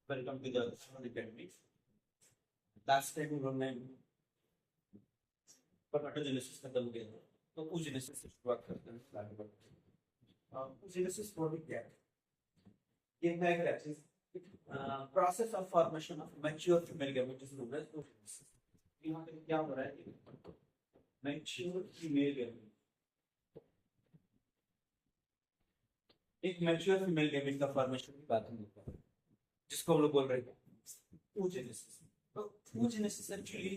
Welcome to the Academy. Last time उन्होंने spermatogenesis खत्म किया था, तो oogenesis से शुरुआत करते हैं स्टार्ट करते हैं। oogenesis body क्या है? ये है क्या चीज? Process of formation of mature female gamete is known as oogenesis. यहाँ पे क्या हो रहा है? Mature female gamete. एक mature female gamete का formation की बात हम करते हैं, जिसको हम लोग बोल रहे हैं oogenesis. तो oogenesis एक्चुअली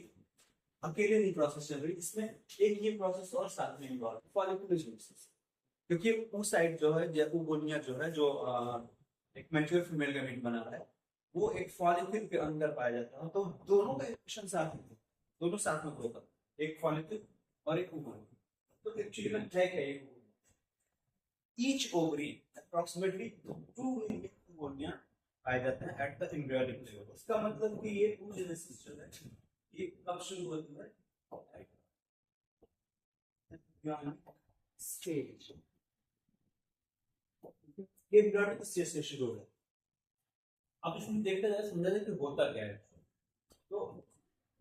अकेले नहीं प्रोसेस चल रही, इसमें एक ये प्रोसेस और साथ में इन्वॉल्व फॉलिकुलोजेनेसिस, क्योंकि वो साइड जो है जैकोगोनिया जो है जो एक मैच्योर फीमेल गैमेट बना रहा है, वो एक फॉलिकल के अंदर पाया जाता है। तो दोनों का एक्शन साथ में, दोनों साथ में होता है, एक फॉलिकल और एक ओवरी। तो एक्चुअली में है क्या, ईच ओवरी अप्रोक्सीमेटली 2 मिलियन ओवरियां पाए जाते हैं एट द एम्ब्रियोनिक लेवल। इसका मतलब कि ये oogenesis जो है ये कब शुरू होती है? स्टेज, ये एम्ब्रियोनिक स्टेज से शुरू हो रहा है। अब इसमें देखते जाए, समझा जाए कि होता क्या है। तो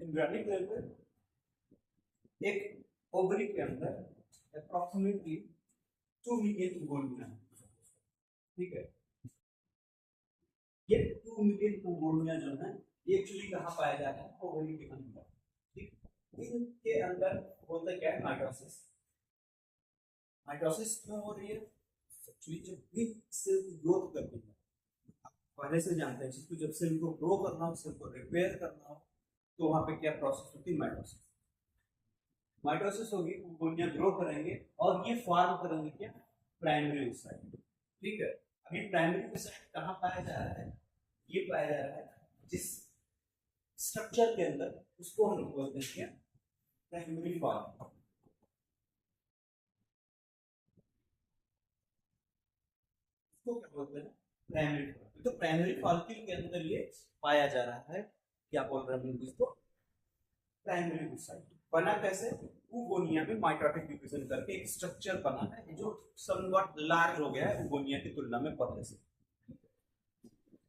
एम्ब्रियोनिक लेवल पे एक ओवरी के अंदर अप्रोक्सीमेटली 2 मिलियन ओवरियां, ठीक है। ये 2 मिलियन ओवरियां जो है ये एक्चुअली कहाँ पाया जाता है? ओवरी के अंदर, ठीक। इनके अंदर होता क्या है? माइटोसिस। माइटोसिस क्यों हो रही है? एक्चुअली जब भी सेल ग्रोथ करती है, पहले से जानते हैं, जिसको जब सेल को ग्रो करना हो, सेल को रिपेयर करना हो, तो वहां पे क्या प्रोसेस होती है? माइटोसिस। माइटोसिस होगी, ओवरियां ग्रो करेंगे और ये फॉर्म करेंगे क्या? प्राइमरी oocyte, ठीक है। अभी प्राइमरी oocyte कहाँ पाया जा रहा है? ये पाया जा रहा है जिस स्ट्रक्चर के अंदर, उसको हम बोलते हैं प्राइमरी फॉर्म। इसको क्या बोलते हैं? Primary form. तो प्राइमरी फॉलिकल के अंदर ये पाया जा रहा है, क्या बोल रहे हैं इसको? Primary oocyte। बना कैसे? oogonia में माइटोटिक डिवीजन करके एक स्ट्रक्चर बना है जो समवट लार्ज हो गया है oogonia की तुलना में पहले से।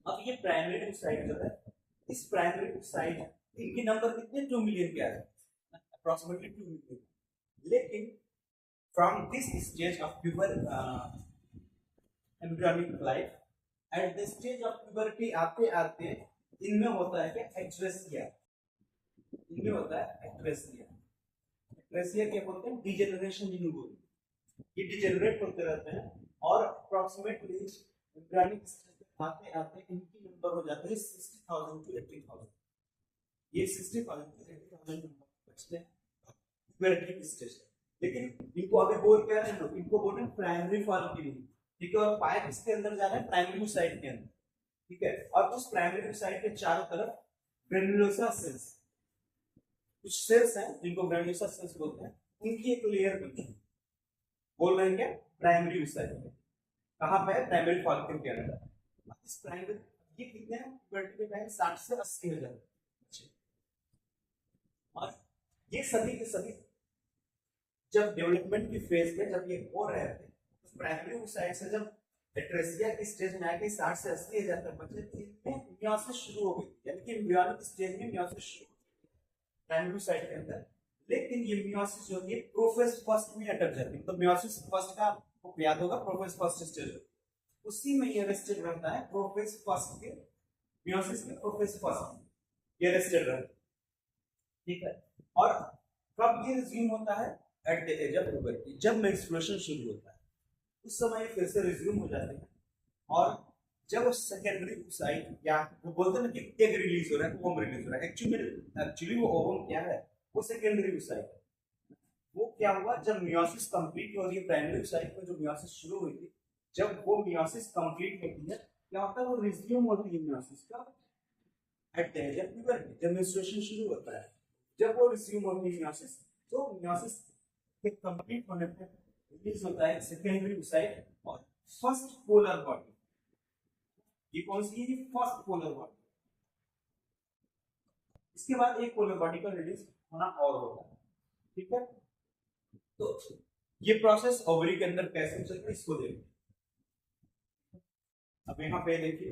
अब ये प्राइमरी oocyte जो है, इस प्राइमरी oocyte इनकी नंबर कितने? 2 मिलियन के आसपास, अप्रोक्सीमेटली 2 मिलियन। लेकिन from this stage of puber embryonic life, at the stage of puberty आते आते इनमें होता है क्या? एक्ट्रेसिया। इनमें होता है एक्ट्रेसिया। एक्ट्रेसिया क्या बोलते हैं? डिजेनरेशन जिन्हें बोलते हैं। ये डिजेनरेट होते रहते हैं और अप्रोक्सीमेटली एम्ब्रियोनिक स्टेज आते आते इनकी नंबर हो जाते हैं 60,000 टू 80,000। ये 60,000 टू 80,000 नंबर बचते हैं प्यूबर्टी स्टेज। लेकिन इनको अभी बोल क्या रहे हैं लोग? इनको बोल रहे हैं प्राइमरी फॉलिकल, ठीक है। और पाया किसके अंदर जा रहा है? प्राइमरी oocyte के अंदर, ठीक है। और उस प्राइमरी oocyte के चारों तरफ ग्रेन्युलोसा सेल्स, कुछ सेल्स हैं जिनको ग्रेन्युलोसा सेल्स बोलते हैं, उनकी एक लेयर बनती है। बोल रहे हैं क्या? Primary oocyte। कहां पे है? प्राइमरी फॉलिकल के अंदर। इस प्राइमरी, ये कितने हैं? प्यूबर्टी के टाइम 60 से 80,000। और ये सभी के सभी जब डेवलपमेंट की फेज में जब ये हो रहे थे, तो प्राइमरी oocyte से जब एट्रेसिया की स्टेज में आके 60 से 80,000 तक बचे, इनमें मियोसिस शुरू हो गई, यानी कि एम्ब्रियोनिक स्टेज में मियोसिस शुरू प्राइमरी oocyte के अंदर। लेकिन ये मियोसिस जो है प्रोफेज फर्स्ट में अटक जाती है। तो मियोसिस फर्स्ट का आपको याद होगा, प्रोफेज फर्स्ट स्टेज, उसी में ये रेस्टेड रहता है। प्रोफेज फर्स्ट के मियोसिस में प्रोफेज फर्स्ट ये रेस्टेड रहता है, ठीक है। और कब ये रिज्यूम होता है? At the age of puberty, जब मेंस्ट्रुएशन शुरू होता है, उस समय फिर से रिज्यूम हो जाते हैं। और जब सेकेंडरी oocyte, या वो बोलते हैं ना कि एग रिलीज हो रहा है, ओवम रिलीज हो रहा है, एक्चुअली वो ओवम क्या है? वो सेकेंडरी oocyte है। वो क्या हुआ? जब मियोसिस कंप्लीट हो रही है, प्राइमरी oocyte में जो मियोसिस शुरू हुई थी, जब वो मियोसिस कंप्लीट होती है, क्या होता है? वो रिज्यूम होती है मियोसिस का at the age of puberty, जब मेंस्ट्रुएशन शुरू होता है। जब वो रिज्यूम होती है मियोसिस, तो मियोसिस के कंप्लीट होने पे रिलीज होता है सेकेंडरी oocyte और फर्स्ट पोलर बॉडी। ये कौन सी है? First polar body. इसके बाद एक पोलर बॉडी का रिलीज होना और होता है, ठीक है। तो ये प्रोसेस ओवरी के अंदर कैसे चलता है, इसको देखिए। अब यहाँ पे देखिए,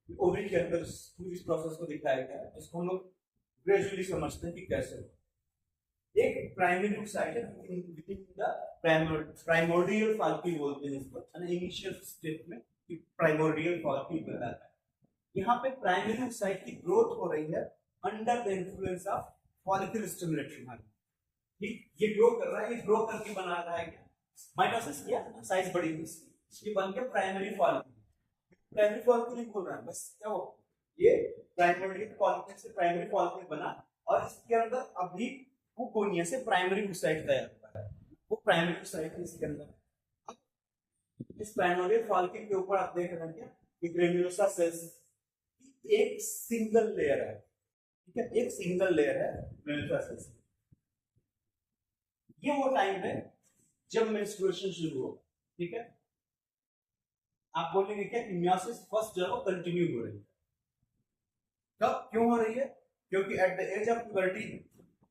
ओवरी के अंदर इस प्रोसेस को दिखाया गया है, इसको हम लोग ग्रेजुअली समझते हैं कि कैसे होता है। एक प्राइमरी साइट है with in the primordial follicle बोलते हैं इसको, है ना, इनिशियल स्टेट में प्राइमोर्डियल फॉलिकल कहलाता है। यहाँ पे प्राइमरी साइट की ग्रोथ हो रही है under the influence of follicle stimulatory hormone. ठीक, ये ग्रो कर रहा है, ये ग्रो करके बना रहा है क्या, माइटोसिस किया, साइज बढ़ी हुई इसकी, ये बन गया प्राइमरी फॉलिकल। प्राइमरी फॉलिकल नहीं बोल रहा है, बस क्या हो, ये प्राइमरी फॉलिकल से प्राइमरी फॉलिकल बना और इसके अंदर अभी वो कोनिया से प्राइमरी साइट तैयार होता है, वो प्राइमरी साइट है इसके अंदर। अब इस प्राइमरी फॉलिकल के ऊपर आप देख रहे हैं क्या, कि ग्रेन्युलोसा सेल्स एक सिंगल लेयर है, ठीक है, एक सिंगल लेयर है ग्रेन्युलोसा सेल्स। ये वो टाइम है जब मेंस्ट्रुएशन शुरू हो, ठीक है। आप बोलेंगे क्या कि मियोसिस फर्स्ट जो है कंटिन्यू हो रही है, कब क्यों हो रही है, क्योंकि at the age of puberty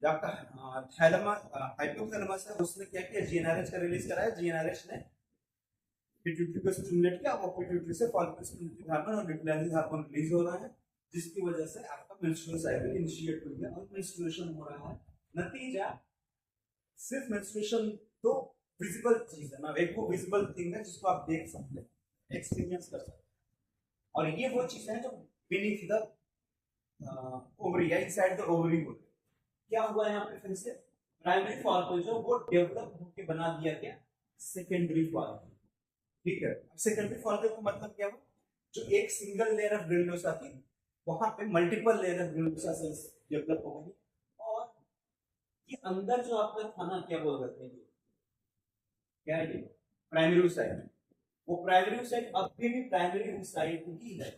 आपका थैलेमस हाइपोथैलेमस है, उसने क्या किया, जीएनआरएच का रिलीज कराया, जीएनआरएच ने पिट्यूटरी को स्टिमुलेट किया, वो पिट्यूटरी से फॉलिकल स्टिमुलेटिंग हार्मोन और न्यूक्लियारिंग हार्मोन रिलीज हो रहा है, जिसकी वजह से आपका मेंस्ट्रुअल साइकिल इनिशिएट हो गया और मेंस्ट्रुएशन हो रहा है। नतीजा सिर्फ मेंस्ट्रुएशन तो विजिबल चीज है ना, एक वो विजिबल थिंग है जिसको आप देख सकते हैं, एक्सपीरियंस कर सकते हैं, और ये वो चीज है जो बीनीथ द ओवरी या इनसाइड द ओवरी होती है। क्या हुआ यहाँ पे, फिर से प्राइमरी फॉलिकल जो वो डेवलप होकर बना दिया गया सेकेंडरी फॉलिकल, ठीक है। सेकेंडरी फॉलिकल का मतलब क्या हुआ, जो एक सिंगल लेयर ऑफ ग्रेन्युलोसा थी वहां पे multiple layer of granulosa cells develop हो गई, और ये अंदर जो आपका था ना, क्या बोल रहे थे, क्या है ये प्राइमरी साइट, वो प्राइमरी साइट अभी भी प्राइमरी साइट ही है,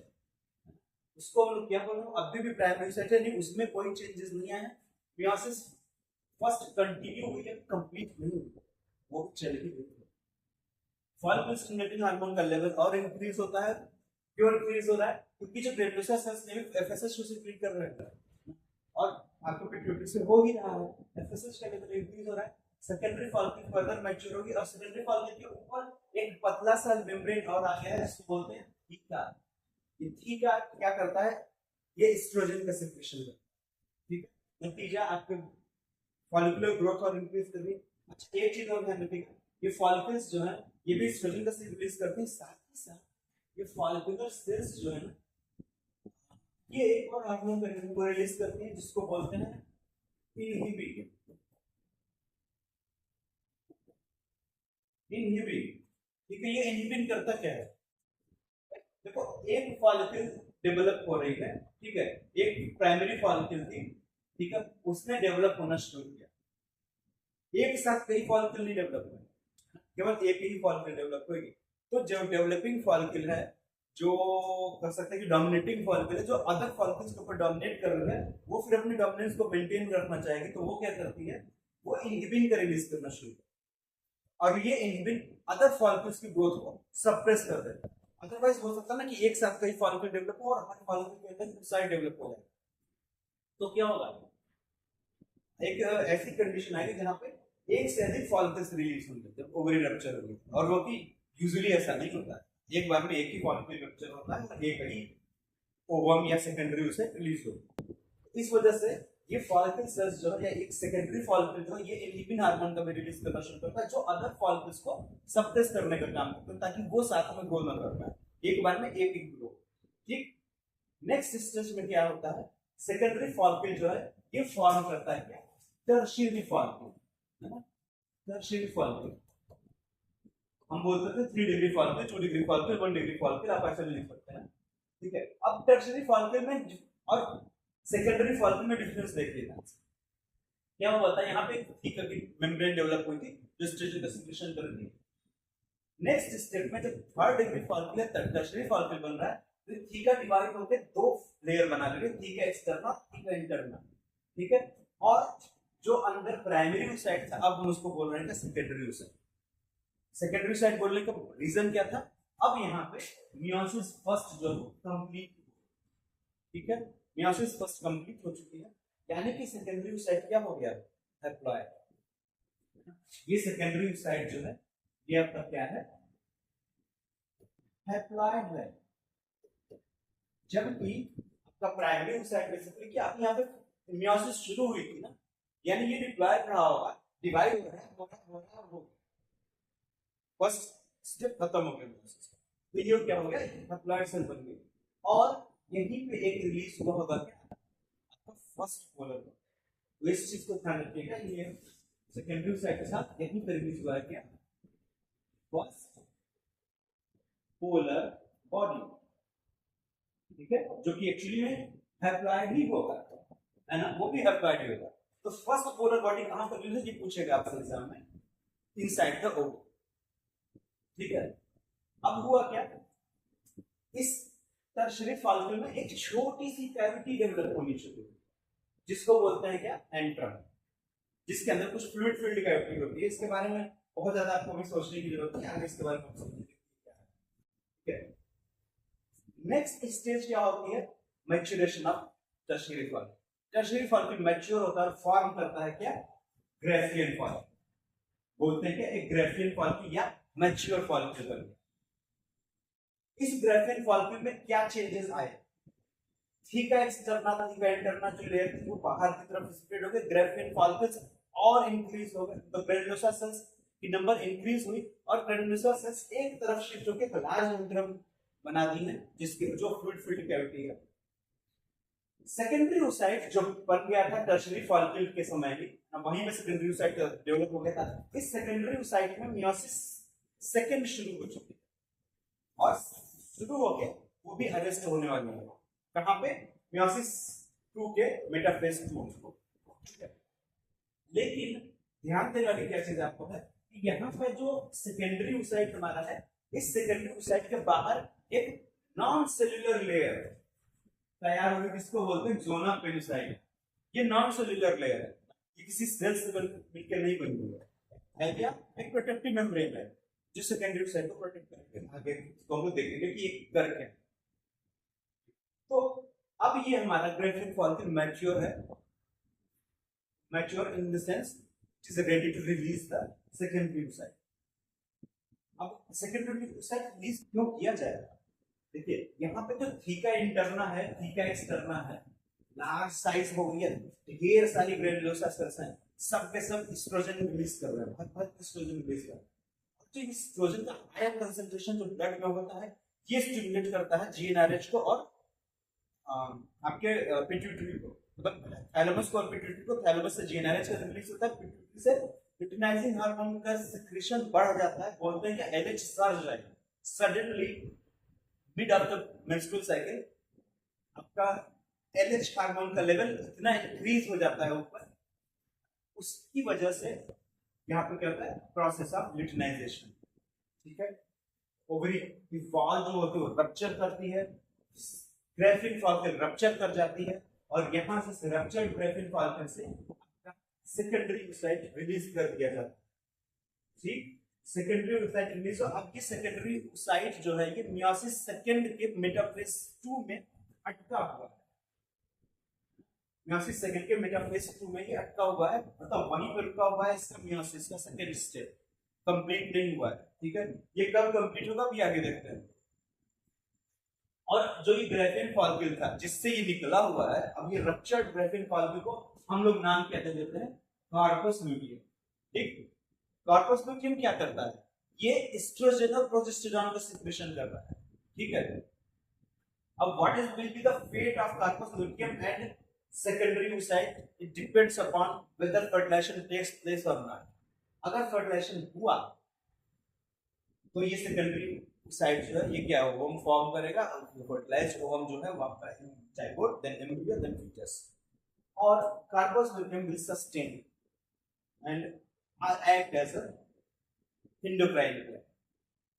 उसको हम लोग क्या बोल रहे हैं, अभी भी प्राइमरी साइट है, नहीं उसमें कोई चेंजेस नहीं आया, मियोसिस फर्स्ट कंटिन्यू हुई है, कंप्लीट नहीं हुई, वो चली गई। फॉलिकल स्टिमुलेटिंग हार्मोन का लेवल और इंक्रीज होता है, क्यों इंक्रीज हो रहा है, क्योंकि जो ग्रेन्युलोसा सेल्स ने एफएसएच को सीक्रेट कर रहे हैं और आपको पिट्यूटरी से हो ही रहा है, एफएसएच का लेवल इंक्रीज हो रहा है, सेकेंडरी फॉलिकल फर्दर मैच्योर होगी और सेकेंडरी फॉलिकल के ऊपर एक पतला सा मेम्ब्रेन और आ गया है जिसको बोलते हैं थीका। ये थीका क्या करता है, ये एस्ट्रोजन का सिक्रेशन करता है, ठीक है। नतीजा आपके फॉलिकुलर ग्रोथ और इंक्रीज कर रही है। अच्छा एक चीज और ध्यान रखिएगा, ये फॉलिकल्स जो है ये भी एस्ट्रोजन का रिलीज करते हैं, साथ ही साथ ये फॉलिकुलर सेल्स जो है ना, ये एक और हार्मोन को रिलीज करते हैं जिसको बोलते हैं इनहिबिन। इनहिबिन, ठीक है, ये इनहिबिन करता क्या है, देखो एक फॉलिकल डेवलप हो रही है, ठीक है, एक प्राइमरी फॉलिकल थी, ठीक है, उसने डेवलप होना शुरू किया, एक साथ कई फॉलिकल नहीं डेवलप हुए, केवल एक ही फॉलिकल डेवलप होगी, तो जो डेवलपिंग फॉलिकल है, जो कर सकते हैं कि डोमिनेटिंग फॉलिकल है, जो अदर फॉलिकल्स के ऊपर डोमिनेट कर रहे हैं, वो फिर अपनी डोमिनेंस को मेंटेन रखना चाहेगी, तो वो क्या करती है, वो इनहिबिन का रिलीज करना शुरू करती है, और ये इनहिबिन अदर फॉलिकल्स की ग्रोथ को सप्रेस कर देता है। अदरवाइज हो सकता है ना कि एक साथ कई फॉलिकल डेवलप हो और हर फॉलिकल के अंदर साइड डेवलप हो जाए, तो क्या होगा, एक ऐसी कंडीशन आएगी जहां पे एक से अधिक फॉलिकल्स रिलीज होंगे जब ओवरी रप्चर होगी, और वो भी यूजुअली ऐसा नहीं होता है, एक बार में एक ही फॉलिकल रप्चर होता है और एक ही ओवम या सेकेंडरी उसे रिलीज होता है। इस वजह से ये फॉलिकल सेल्स जो है या एक सेकेंडरी फॉलिकल जो है ये इनहिबिन हार्मोन का भी रिलीज करना शुरू करता है, जो अदर फॉलिकल्स को सप्रेस करने का काम करता है ताकि वो साथ में ग्रो ना कर पाए, एक बार में एक ही ग्रो, ठीक। नेक्स्ट स्टेज में क्या होता है, सेकेंडरी फॉलिकल जो है ये फॉर्म करता है क्या, टर्शियरी फॉलिकल, है ना, टर्शियरी फॉलिकल हम बोलते थे 3 degree follicle, 2 degree follicle, 1 degree follicle, आप ऐसे लिख सकते हैं, ठीक है। अब टर्शियरी फॉलिकल में और सेकेंडरी फॉलिकल में डिफरेंस देखिएगा, क्या हुआ था, यहाँ पे ठीक है मेम्ब्रेन डेवलप हुई थी जो एस्ट्रोजन का सिक्रेशन कर रही है। नेक्स्ट स्टेप में जब 3rd डिग्री फॉलिकल है, टर्शियरी फॉलिकल बन रहा है, तो थीका डिवाइड होकर 2 लेयर बना लेंगे, थीका एक्सटर्नल, थीका इंटरनल, ठीक है। और जो अंदर प्राइमरी साइड था अब हम उसको बोल रहे हैं सेकेंडरी साइड। सेकेंडरी साइड बोलने का रीजन क्या था, अब यहाँ पे मियोसिस फर्स्ट जो कंप्लीट, ठीक है, मियोसिस फर्स्ट कंप्लीट हो चुकी है, यानी कि सेकेंडरी साइड क्या हो गया, हैप्लॉइड। ये सेकेंडरी साइड जो है ये आपका क्या है, हैप्लॉइड है, जबकि आपका प्राइमरी साइट बेसिकली कि आप यहाँ पे मियोसिस शुरू हुई थी ना, यानी ये डिप्लॉय रहा होगा, डिवाइड हो रहा है, हो रहा है, फर्स्ट स्टेप खत्म हो गया मियोसिस, तो ये क्या हो गया, हैप्लॉइड सेल बन गई, और यहीं पे एक रिलीज हुआ होगा क्या, आपका फर्स्ट पोलर, तो इस चीज को ध्यान रखिएगा, ये सेकेंडरी साइट के साथ यहीं पे रिलीज हुआ है क्या, फर्स्ट पोलर बॉडी, ठीक है, जो कि एक्चुअली में हैप्लॉइड ही होगा, है ना, वो भी हैप्लॉइड ही होगा। तो फर्स्ट पोलर बॉडी कहां पर रिलीज, ये पूछेगा आपसे एग्जाम में, इनसाइड द ओवम, ठीक है। अब हुआ क्या, इस टर्शियरी फॉलिकल में एक छोटी सी कैविटी डेवलप होनी चाहिए, जिसको बोलते हैं क्या, एंट्रम, जिसके अंदर कुछ फ्लूइड फिल्ड कैविटी होती है। इसके बारे में बहुत ज्यादा आपको भी सोचने की जरूरत है, आगे इसके बारे में समझेंगे, ठीक है। नेक्स्ट स्टेज क्या होती है, maturation of tertiary follicle. Tertiary follicle mature होता है, फॉर्म करता है क्या, ग्राफियन फॉलिकल, बोलते हैं क्या, एक ग्राफियन फॉलिकल या मैच्योर फॉलिकल बनती है। इस ग्राफियन फॉलिकल में क्या चेंजेस आए, थीका एक्सटर्ना था, थीका इंटरना जो लेयर थी वो बाहर की तरफ स्प्रेड हो गए, ग्राफियन फॉलिकल्स और इंक्रीज हो गए, तो ग्रेनुलोसा सेल्स की नंबर इंक्रीज हुई और ग्रेनुलोसा सेल्स एक तरफ शिफ्ट होकर लार्ज एंट्रम बना दी है, जिसके जो फ्लूइड फिल्ड कैविटी है। सेकेंडरी oocyte जो बन गया था टर्शियरी फॉलिकल के समय में, वहीं में सेकेंडरी oocyte डेवलप हो गया था। इस सेकेंडरी oocyte में मियोसिस सेकंड शुरू हो चुकी है, और शुरू हो गए वो भी अरेस्ट होने वाली है, कहां पे, मियोसिस 2 के मेटाफेज 2 को। लेकिन ध्यान देने वाली क्या चीज आपको है कि यहाँ पे जो सेकेंडरी oocyte हमारा है, इस सेकेंडरी oocyte के बाहर एक नॉन सेल्यूलर लेयर तैयार होगी, जिसको बोलते हैं ज़ोना पेनिसाइड। ये नॉन सेल्यूलर लेयर है, ये किसी सेल से मिलकर नहीं बनी हुई है क्या, एक प्रोटेक्टिव मेम्ब्रेन है जो सेकेंडरी oocyte को प्रोटेक्ट करेगा। आगे तो हम देखेंगे कि ये कर क्या। तो अब ये हमारा ग्राफियन फॉलिकल मैच्योर है, mature in the sense it is ready to release the secondary oocyte। अब सेकेंडरी oocyte रिलीज क्यों किया जाएगा, देखिए यहाँ पे जो थीका इंटरना है, थीका एक्सटर्ना है, लार्ज साइज हो गई है, ढेर सारी ग्रेनुलोसा सेल्स हैं, सब के सब एस्ट्रोजन रिलीज कर रहे हैं, बहुत एस्ट्रोजन रिलीज कर रहे हैं। तो इस एस्ट्रोजन का हायर कंसंट्रेशन जो ब्लड में होता है, ये स्टिमुलेट करता है जीएनआरएच को और आपके पिट्यूटरी को, मतलब थैलेमस को और पिट्यूटरी को। थैलेमस से जीएनआरएच का रिलीज होता है, पिट्यूटरी से लुटिनाइजिंग हार्मोन का सिक्रीशन बढ़ जाता है, बोलते हैं कि एलएच सर्ज है, suddenly mid of the menstrual cycle आपका एलएच हार्मोन का लेवल इतना इंक्रीज हो जाता है ऊपर, उसकी वजह से यहाँ पे क्या होता है, प्रोसेस ऑफ ल्यूटिनाइजेशन, ठीक है। ओवरी की वॉल जो होती है वो रप्चर करती है, ग्राफियन फॉलिकल रप्चर कर जाती है, और यहाँ से रप्चर्ड ग्राफियन फॉलिकल से सेकेंडरी oocyte रिलीज कर दिया जाता है, ठीक। सेकेंडरी oocyte रिलीज, और अब ये सेकेंडरी oocyte जो है ये मियोसिस सेकंड के मेटाफेज 2 में अटका हुआ है, मियोसिस सेकंड के मेटाफेज 2 में ये अटका हुआ है, मतलब वहीं पर रुका हुआ है, इसका मियोसिस का सेकंड स्टेप कंप्लीट नहीं हुआ है, ठीक है। ये कब कंप्लीट होगा भी आगे देखते हैं। और जो ये ग्राफियन फॉलिकल था जिससे ये निकला हुआ है, अब ये रप्चर्ड ग्राफियन फॉलिकल को हम लोग नाम कहते देते हैं कार्पस ल्यूटियम, ठीक। कार्पस ल्यूटियम क्या करता है, ये एस्ट्रोजन और प्रोजेस्टेरॉन का सिक्रेशन कर रहा है, ठीक है। अब what is will be the fate of corpus luteum and secondary oocyte, it depends upon whether fertilization takes place और नॉट। अगर फर्टिलाइजेशन हुआ तो ये सेकेंडरी oocyte जो है ये क्या ओवम फॉर्म करेगा, फर्टिलाइज्ड ओवम जो है वो आपका zygote, then embryo, then fetus, और corpus luteum will sustain and act as a endocrine gland।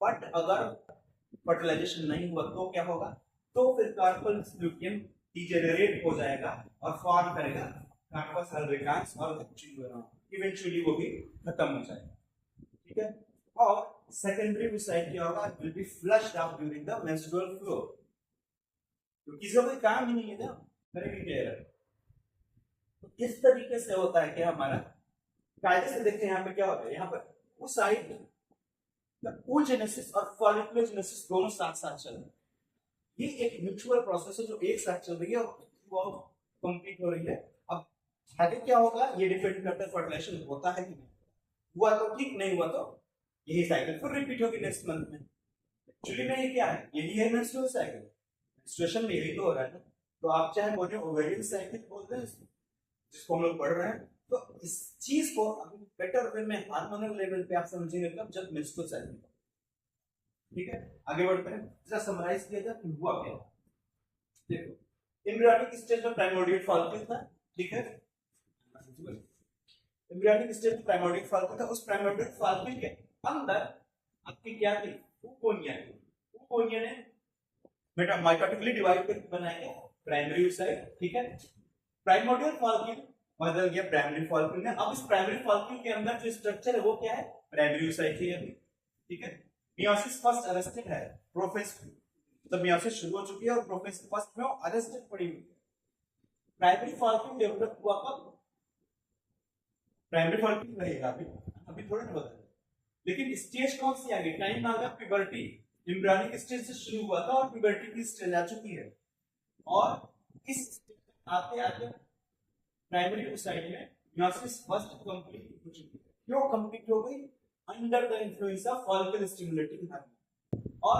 But अगर फर्टिलाइजेशन नहीं हुआ तो क्या होगा, तो फिर कार्पस ल्यूटियम डिजेनरेट हो जाएगा और फॉर्म करेगा कार्पस अल्बिकांस, और इवेंचुअली वो भी खत्म हो जाएगा, ठीक है। और सेकेंडरी oocyte क्या होगा, will be flushed out during the menstrual flow, तो किसी का काम ही नहीं है ना, करेंगे क्या, तो इस तरीके से होता है कि हमारा कायदे से देखते हैं यहाँ पे क्या होता है, यहाँ पर oocyte oogenesis और folliculogenesis दोनों साथ साथ चल रहे हैं, ये एक म्यूचुअल प्रोसेस है जो एक साथ चल रही है और वो कंप्लीट हो रही है। अब आगे क्या होगा ये डिपेंड करता है फर्टिलाइजेशन होता है कि नहीं हुआ तो ठीक, नहीं हुआ तो यही साइकिल फिर रिपीट होगी नेक्स्ट मंथ में। एक्चुअली में ये क्या है, यही है मेंस्ट्रुअल साइकिल, मेंस्ट्रुएशन में यही तो हो रहा है ना। तो आप चाहे बोलिए ओवेरियन साइकिल बोलते हैं जिसको हम लोग पढ़ रहे हैं, तो इस चीज को अभी बेटर वे में हार्मोनल लेवल पे आप समझेंगे तब जब मेंस्ट्रुअल साइकिल। ठीक है, आगे बढ़ते हैं, जरा समराइज किया जाए कि हुआ क्या। देखो एम्ब्रियोनिक स्टेज में प्राइमोर्डियल फॉलिकल था, ठीक है, एम्ब्रियोनिक स्टेज में प्राइमोर्डियल फॉलिकल था, उस प्राइमोर्डियल फॉलिकल के अंदर आपकी क्या थी, ऊकोनिया थी। ऊकोनिया ने मेटामाइटोटिकली डिवाइड करके बनाया प्राइमरी oocyte, ठीक है। प्राइमोर्डियल फॉलिकल बदल गया प्राइमरी फॉलिकल में। अब इस प्राइमरी फॉलिकल के अंदर जो स्ट्रक्चर है वो क्या है, प्राइमरी oocyte है अभी, ठीक है। मियोसिस फर्स्ट अरेस्टेड है, प्रोफेज तब मियोसिस शुरू हो चुकी है और प्रोफेज फर्स्ट में अरेस्टेड पड़ी हुई है। प्राइमरी फॉलिकल डेवलप हुआ कब, प्राइमरी फॉलिकल रहेगा अभी थोड़ा ना बदल, लेकिन स्टेज कौन सी आ गई, टाइम आ गया प्यूबर्टी। एम्ब्रियोनिक स्टेज से शुरू हुआ था और प्यूबर्टी की स्टेज आ चुकी है, और इस आते आते प्राइमरी oocyte में मियोसिस फर्स्ट कंप्लीट हो चुकी है। क्यों कंप्लीट हो गई, under the influence of follicle stimulating hormone. और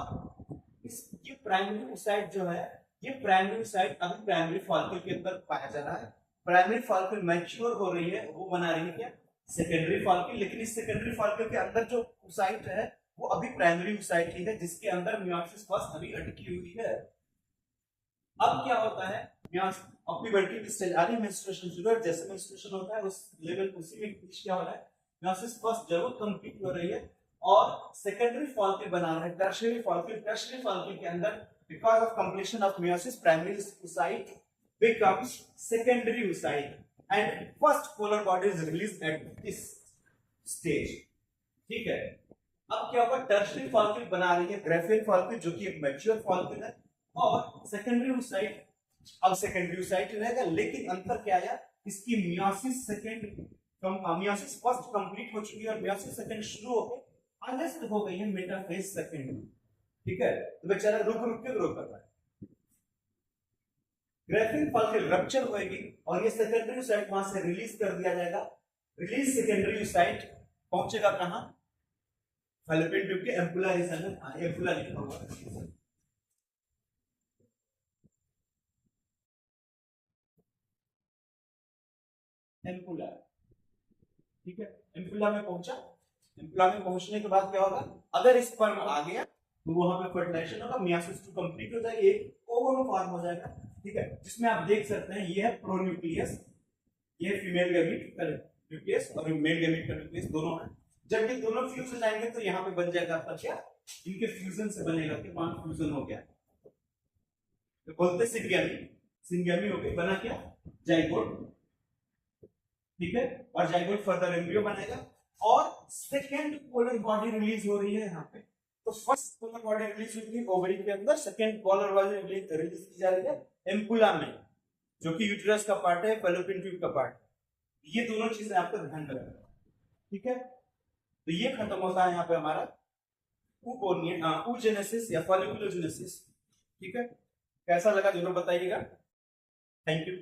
इस ये प्राइमरी oocyte जो है, ये प्राइमरी oocyte अभी प्राइमरी फॉलिकल के अंदर पाया जा रहा है। प्राइमरी फॉलिकल मैच्योर हो रही है, वो बना रही है क्या, सेकेंडरी फॉलिकल। लेकिन इस सेकेंडरी फॉलिकल के अंदर जो oocyte है वो अभी प्राइमरी oocyte ही है, जिसके अंदर मियोसिस फर्स्ट अभी अटकी हुई है। अब क्या होता है, प्यूबर्टी की स्टेज आ रही है, मेंस्ट्रुएशन शुरू है, जैसे मेंस्ट्रुएशन होता है उस लेवल उसी में क्या हो रहा है, मियोसिस फर्स्ट जरूर कंप्लीट हो रही है और सेकेंडरी फॉलिकल बना रहा है, टर्शियरी फॉलिकल। टर्शियरी फॉलिकल के अंदर because of completion of meiosis primary oocyte becomes secondary oocyte and first polar body is released at this stage, ठीक है। अब क्या होगा, टर्शियरी फॉलिकल बना रही है ग्राफियल फॉलिकल जो कि एक मैच्योर फॉलिकल है, और सेकेंडरी oocyte अब सेकेंडरी oocyte रहेगा, लेकिन अंतर क्या आया, इसकी meiosis second meiosis first complete हो चुकी है और मियोसिस सेकंड शुरू होकर अरेस्ट हो गई है मेटाफेज सेकंड में, ठीक है। तो बेचारा रुक रुक के ग्रो कर रहा है। ग्राफियल फॉलिकल रप्चर होएगी और ये सेकेंडरी oocyte वहां से रिलीज कर दिया जाएगा। रिलीज सेकेंडरी oocyte पहुंचेगा कहां, फैलोपियन ट्यूब के एम्पुला रीजन में, एम्पुला लिखा हुआ है, एम्पुला, ठीक है। एम्पुला में पहुंचा, एम्पुला में पहुंचने के बाद क्या होगा, अगर स्पर्म आ गया तो वहां पे फर्टिलाइजेशन होगा, मियोसिस टू कंप्लीट हो जाएगी, एक ओवम फॉर्म हो जाएगा, ठीक है। जिसमें आप देख सकते हैं ये है प्रोन्यूक्लियस, ये फीमेल गैमीट का न्यूक्लियस और मेल गैमीट का न्यूक्लियस दोनों है। जब ये दोनों फ्यूज हो जाएंगे तो यहाँ पे बन जाएगा आपका क्या, इनके फ्यूजन से बनेगा कि वन फ्यूजन हो गया, तो बोलते सिंगैमी, सिंगैमी हो गई, बना क्या, जाइगोट, ठीक है। और जाइगोट फर्दर एम्ब्रियो बनेगा और सेकंड पोलर बॉडी रिलीज हो रही है यहाँ पे। तो फर्स्ट पोलर बॉडी रिलीज हुई थी ओवरी के अंदर, सेकंड पोलर बॉडी रिलीज की जा रही है एम्पुला में, जो कि यूट्रस का पार्ट है, फैलोपियन ट्यूब का पार्ट। ये दोनों चीजें आपको ध्यान रखना, ठीक है। तो ये खत्म होता है यहाँ पे हमारा oogenesis या folliculogenesis, ठीक है। कैसा लगा जरूर बताइएगा, थैंक यू।